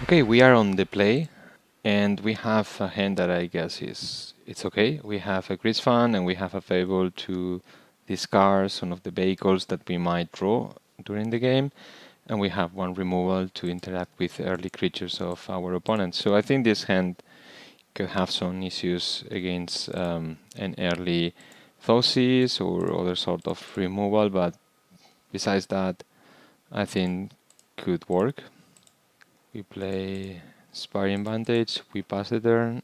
Okay, we are on the play, and we have a hand that I guess it's okay. We have a Greasefang, and we have a Fable to discard some of the vehicles that we might draw during the game, and we have one removal to interact with early creatures of our opponent. So I think this hand could have some issues against an early Thoughtseizes or other sort of removal, but besides that, I think could work. We play Sparring Vantage, we pass the turn.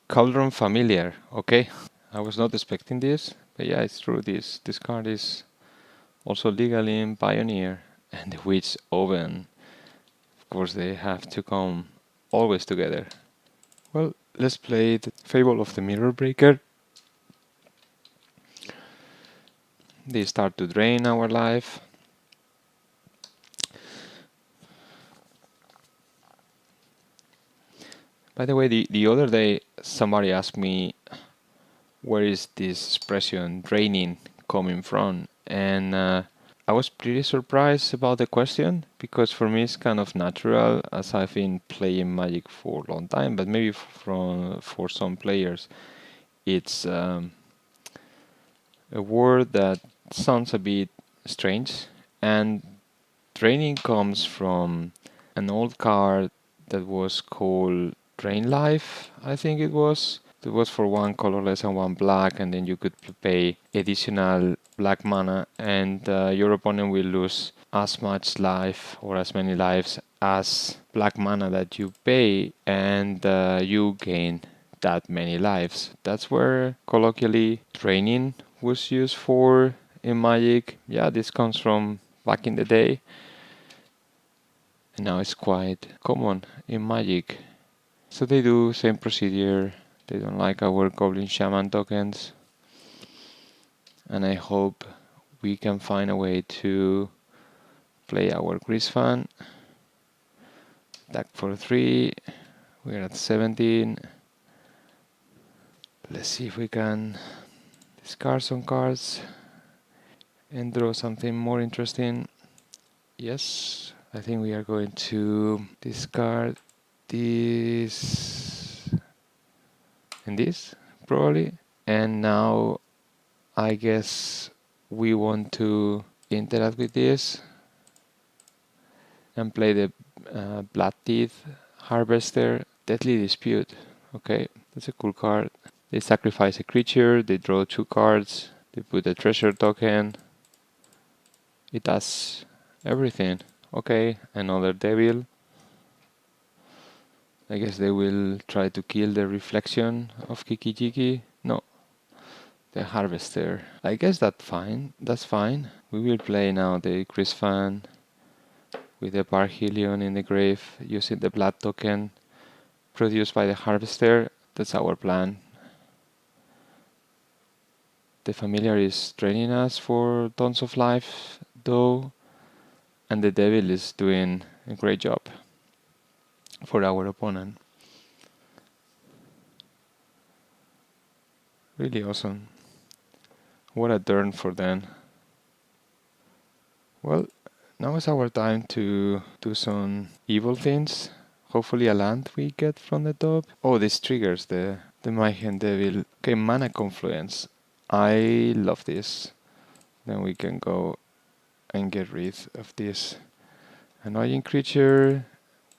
Cauldron Familiar, okay. I was not expecting this, but yeah, it's true. This card is also legal in Pioneer. And the Witch Oven. Of course, they have to come always together. Well, let's play the Fable of the Mirror Breaker. They start to drain our life. By the way, the other day somebody asked me where is this expression draining coming from, and I was pretty surprised about the question, because for me it's kind of natural, as I've been playing Magic for a long time, but maybe for some players it's a word that sounds a bit strange. And draining comes from an old card that was called Drain Life, I think it was. It was for one colorless and one black, and then you could pay additional black mana, and your opponent will lose as much life or as many lives as black mana that you pay, and you gain that many lives. That's where colloquially draining was used for in Magic. Yeah, this comes from back in the day, and now it's quite common in Magic. So they do same procedure. They don't like our Goblin Shaman tokens, and I hope we can find a way to play our Greasefang. Attack for 3. We're at 17. Let's see if we can discard some cards and draw something more interesting. Yes, I think we are going to discard this and this, probably. And now I guess we want to interact with this and play the Blood Teeth Harvester. Deadly Dispute. Okay, that's a cool card. They sacrifice a creature, they draw 2 cards, they put a treasure token. It does everything. Okay, another devil. I guess they will try to kill the reflection of Kiki-Jiki. No, the Harvester. I guess that's fine. We will play now the Greasefang with the Parhelion in the grave, using the blood token produced by the Harvester. That's our plan. The Familiar is draining us for tons of life, though, and the Devil is doing a great job for our opponent. Really awesome. What a turn for them. Well, now is our time to do some evil things. Hopefully a land we get from the top. Oh, this triggers the Mayhem Devil. Okay, Mana Confluence. I love this. Then we can go and get rid of this annoying creature.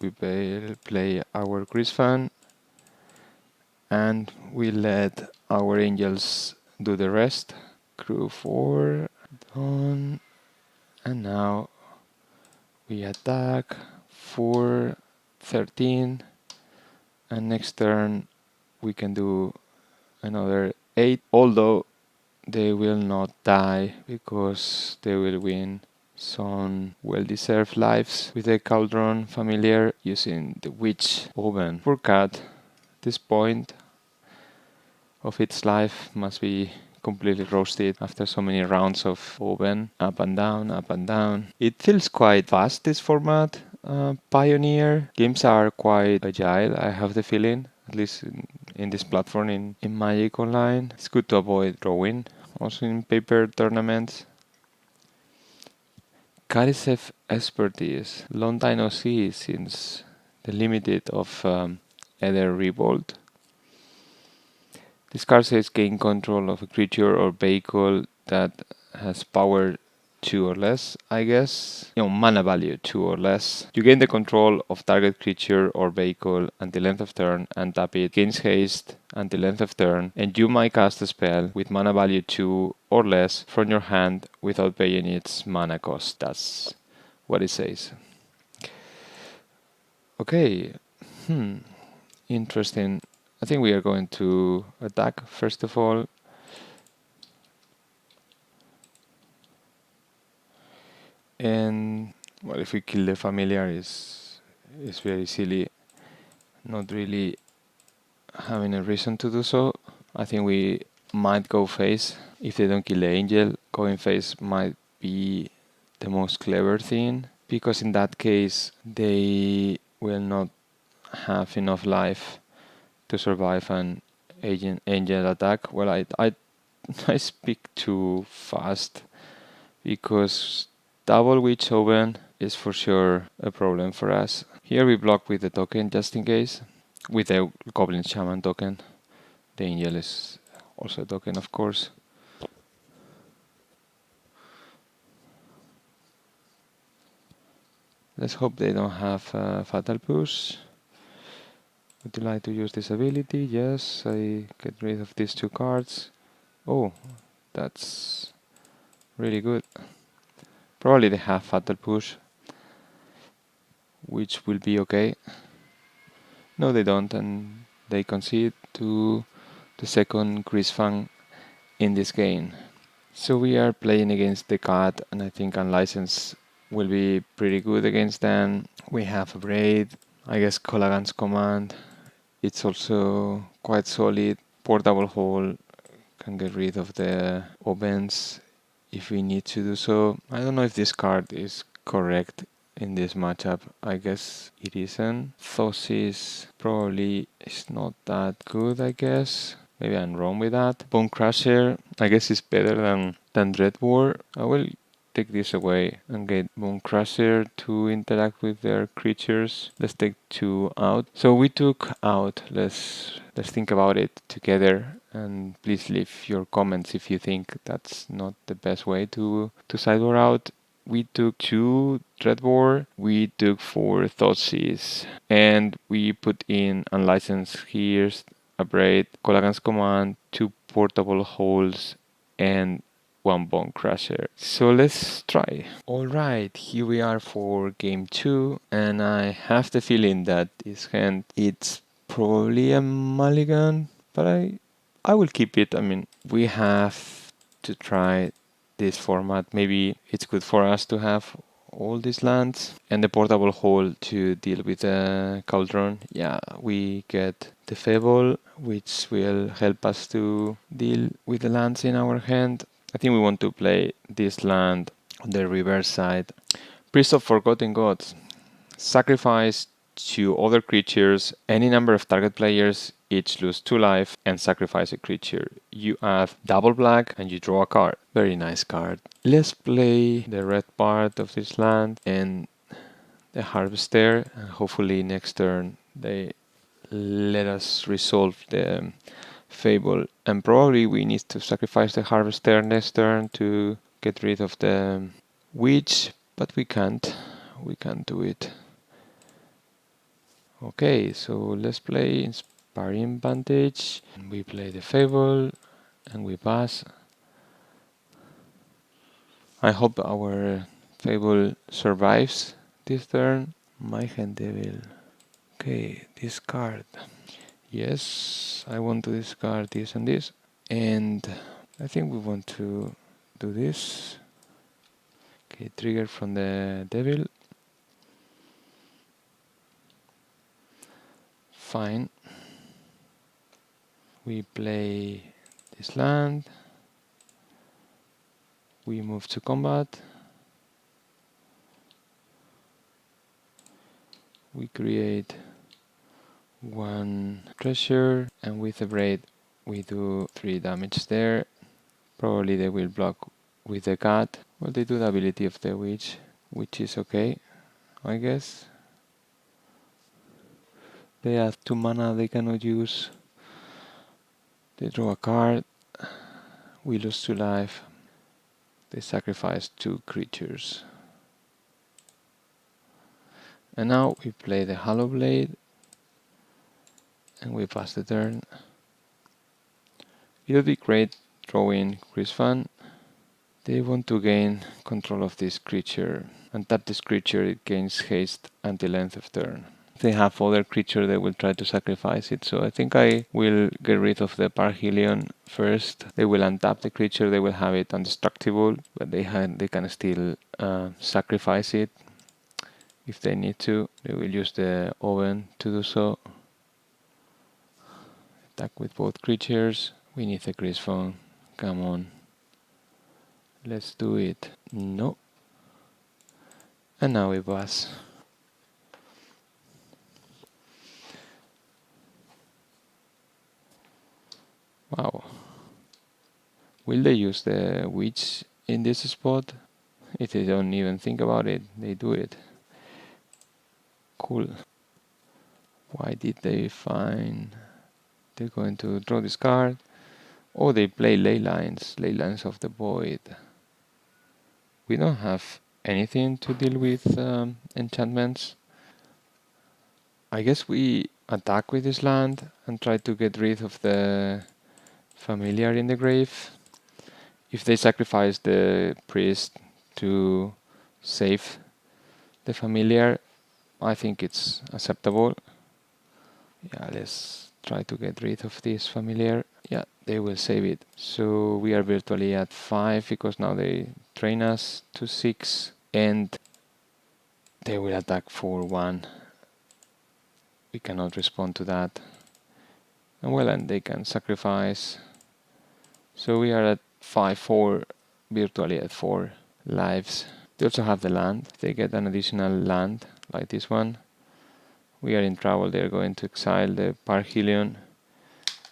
We play our Greasefang, and we let our angels do the rest. Crew 4, done. And now we attack for 13, and next turn we can do another 8, although they will not die because they will win some well-deserved lives with the Cauldron Familiar using the Witch Oven. Poor cat, this point of its life must be completely roasted after so many rounds of Oven, up and down, up and down. It feels quite fast, this format. Pioneer games are quite agile, I have the feeling, at least in this platform in Magic Online. It's good to avoid drawing, also in paper tournaments. Karisev expertise. Long time no see since the limited of Ether Revolt. This card says gain control of a creature or vehicle that has power 2 or less, I guess. Mana value 2 or less. You gain the control of target creature or vehicle until end of turn and tap it. Gains haste until end of turn, and you might cast a spell with mana value 2 or less from your hand without paying its mana cost. That's what it says. Okay. Interesting. I think we are going to attack first of all. And well, if we kill the familiar is very silly. Not really having a reason to do so. I think we might go face. If they don't kill the angel, going face might be the most clever thing, because in that case they will not have enough life to survive an angel attack. Well, I speak too fast, because double witch oven is for sure a problem for us. Here we block with the token just in case, with the goblin shaman token. The angel is also a token, of course. Let's hope they don't have fatal push. Would you like to use this ability? Yes, I get rid of these 2 cards. Oh, that's really good. Probably they have fatal push, which will be okay. No, they don't, and they concede to the second Greasefang in this game. So we are playing against the cat, and I think Unlicensed will be pretty good against them. We have a Braid, I guess Colagan's Command. It's also quite solid. Portable Hole can get rid of the ovens if we need to do so. I don't know if this card is correct in this matchup. I guess it isn't. Thosis probably is not that good, I guess. Maybe I'm wrong with that. Bone Crusher, I guess is better than Dreadbore. I will take this away and get Bone Crusher to interact with their creatures. Let's take 2 out. So we took out. Let's think about it together, and please leave your comments if you think that's not the best way to sideboard out. We took 2 Dreadbore, we took 4 Thoughtseize, and we put in Unlicensed here, a Braid, Colagan's Command, 2 Portable Holes, and 1 Bone Crusher. So let's try. Alright, here we are for game 2, and I have the feeling that this hand, it's probably a mulligan, but I will keep it. I mean, we have to try this format. Maybe it's good for us to have all these lands and the portable hole to deal with the cauldron. Yeah, we get the Fable, which will help us to deal with the lands in our hand. I think we want to play this land on the reverse side. Priest of Forgotten Gods. Sacrifice 2 other creatures. Any number of target players each lose 2 life and sacrifice a creature. You add double black and you draw a card. Very nice card. Let's play the red part of this land and the Harvester, and hopefully next turn they let us resolve the Fable, and probably we need to sacrifice the Harvester next turn to get rid of the Witch, but we can't do it. Okay, so let's play Inspiring Vantage. We play the Fable and we pass. I hope our Fable survives this turn. Mayhem Devil. Okay, discard. Yes, I want to discard this and this. And I think we want to do this. Okay, trigger from the Devil. Fine. We play this land. We move to combat. We create 1 treasure, and with the Braid we do 3 damage there. Probably they will block with the cat. Well, they do the ability of the Witch which is okay, I guess. They have 2 mana they cannot use. They draw a card. We lose 2 life. They sacrifice 2 creatures. And now we play the Hollow Blade. And we pass the turn. It would be great drawing Greasefang. They want to gain control of this creature. And tap this creature, it gains haste until end of turn. If they have other creature, they will try to sacrifice it. So I think I will get rid of the Parhelion first. They will untap the creature, they will have it indestructible, but they can still sacrifice it if they need to. They will use the oven to do so. Attack with both creatures. We need the Greasefang. Come on. Let's do it. No. And now we pass. Wow. Will they use the witch in this spot? If they don't even think about it, they do it. Cool. Why did they find... They're going to draw this card. Oh, they play Leylines of the Void. We don't have anything to deal with enchantments. I guess we attack with this land and try to get rid of the familiar in the grave. If they sacrifice the priest to save the familiar, I think it's acceptable. Yeah, let's try to get rid of this familiar. Yeah, they will save it. So we are virtually at 5 because now they train us to 6 and they will attack for 1. We cannot respond to that. And well, and they can sacrifice. So we are at 5-4, virtually at 4 lives. They also have the land. If they get an additional land like this one, we are in trouble. They're going to exile the Parhelion.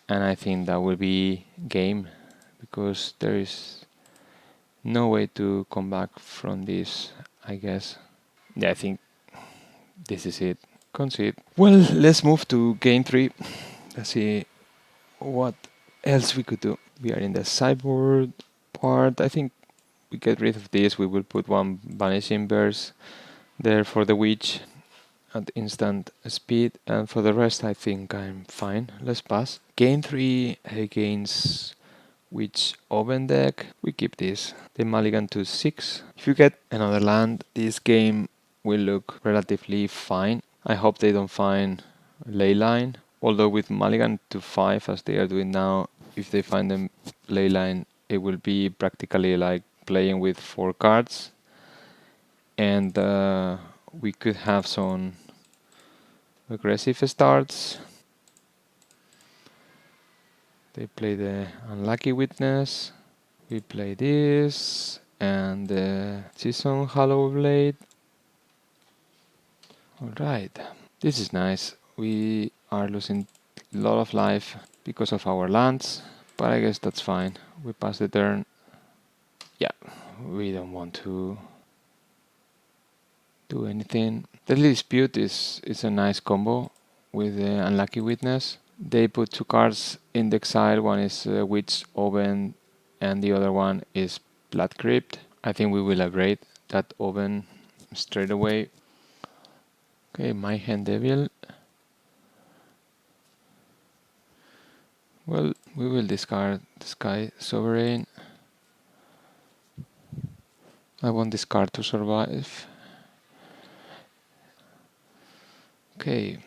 And I think that will be game because there is no way to come back from this, I guess. Yeah, I think this is it. Concede. Well, let's move to game 3. Let's see what else we could do. We are in the sideboard part. I think we get rid of this. We will put 1 Vanishing Burst there for the witch at instant speed. And for the rest, I think I'm fine. Let's pass. Game 3 against Witch Oven deck. We keep this. They mulligan to 6. If you get another land, this game will look relatively fine. I hope they don't find Leyline. Although with mulligan to 5 as they are doing now, if they find them Leyline, it will be practically like playing with 4 cards. And we could have some aggressive starts. They play the Unlucky Witness. We play this and the Season Hollow Blade. Alright, this is nice. We are losing a lot of life because of our lands, but I guess that's fine. We pass the turn. Yeah, we don't want to do anything. Deadly Dispute is a nice combo with the Unlucky Witness. They put 2 cards in the exile. One is Witch Oven and the other one is Blood Crypt. I think we will upgrade that Oven straight away. Okay, my hand Devil. Well, we will discard the Sky Sovereign. I want this card to survive. Okay.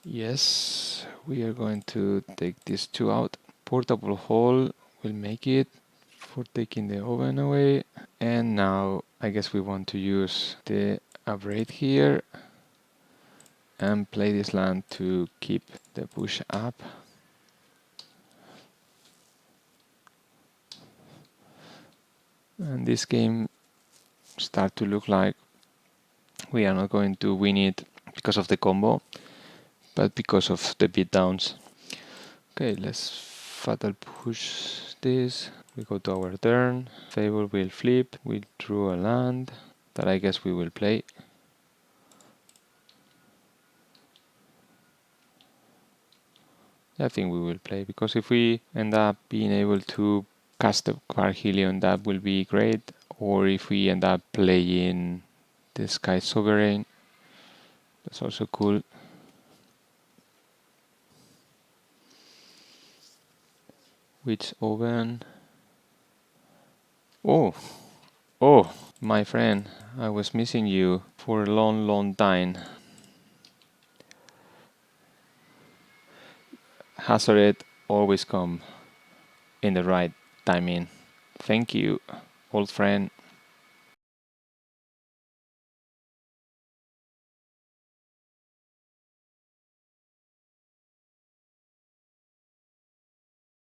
Yes, we are going to take these 2 out. Portable Hole will make it for taking the oven away. And now I guess we want to use the upgrade here and play this land to keep the push up. And this game start to look like we are not going to win it because of the combo, but because of the beatdowns. Okay, let's fatal push this. We go to our turn. Fable will flip. We drew a land. that I guess we will play. I think we will play, because if we end up being able to cast the Carhelion, that will be great. Or if we end up playing the Sky Sovereign, that's also cool. Which oven? Oh, my friend, I was missing you for a long, long time. Hazoret always come in the right timing. Thank you, old friend.